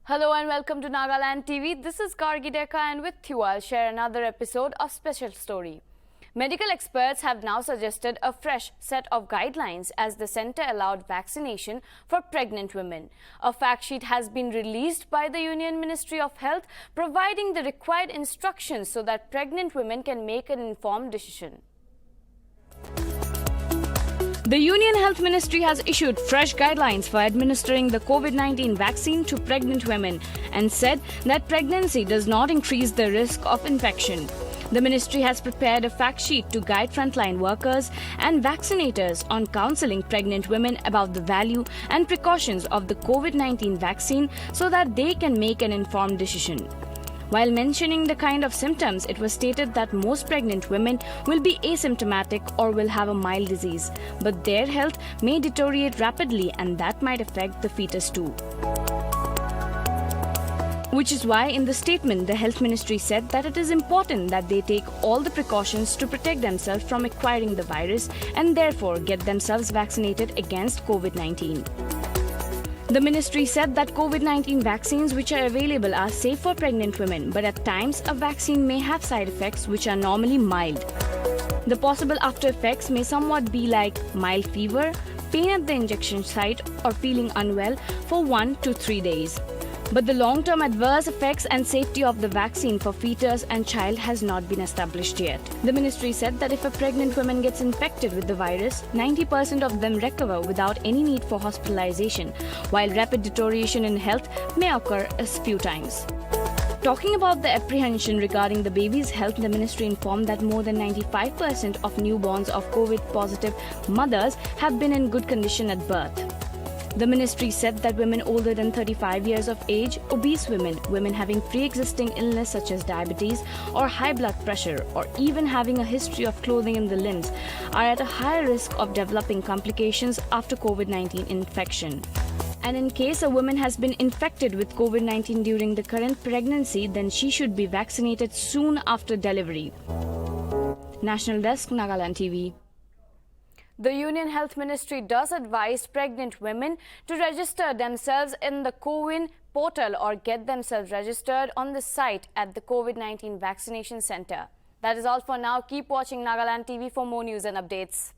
Hello and welcome to Nagaland TV. This is Gargi Deka and with you I'll share another episode of Special Story. Medical experts have now suggested a fresh set of guidelines as the centre allowed vaccination for pregnant women. A fact sheet has been released by the Union Ministry of Health providing the required instructions so that pregnant women can make an informed decision. The Union Health Ministry has issued fresh guidelines for administering the COVID-19 vaccine to pregnant women and said that pregnancy does not increase the risk of infection. The ministry has prepared a fact sheet to guide frontline workers and vaccinators on counseling pregnant women about the value and precautions of the COVID-19 vaccine so that they can make an informed decision. While mentioning the kind of symptoms, it was stated that most pregnant women will be asymptomatic or will have a mild disease, but their health may deteriorate rapidly and that might affect the fetus too. Which is why in the statement, the Health Ministry said that it is important that they take all the precautions to protect themselves from acquiring the virus and therefore get themselves vaccinated against COVID-19. The ministry said that COVID-19 vaccines which are available are safe for pregnant women, but at times a vaccine may have side effects which are normally mild. The possible after effects may somewhat be like mild fever, pain at the injection site or feeling unwell for 1 to 3 days. But the long-term adverse effects and safety of the vaccine for fetus and child has not been established yet. The ministry said that if a pregnant woman gets infected with the virus, 90% of them recover without any need for hospitalization, while rapid deterioration in health may occur a few times. Talking about the apprehension regarding the baby's health, the ministry informed that more than 95% of newborns of COVID-positive mothers have been in good condition at birth. The ministry said that women older than 35 years of age, obese women, women having pre-existing illness such as diabetes or high blood pressure, or even having a history of clothing in the limbs, are at a higher risk of developing complications after COVID-19 infection. And in case a woman has been infected with COVID-19 during the current pregnancy, then she should be vaccinated soon after delivery. National Desk, Nagaland TV. The Union Health Ministry does advise pregnant women to register themselves in the CoWIN portal or get themselves registered on the site at the COVID-19 vaccination center. That is all for now. Keep watching Nagaland TV for more news and updates.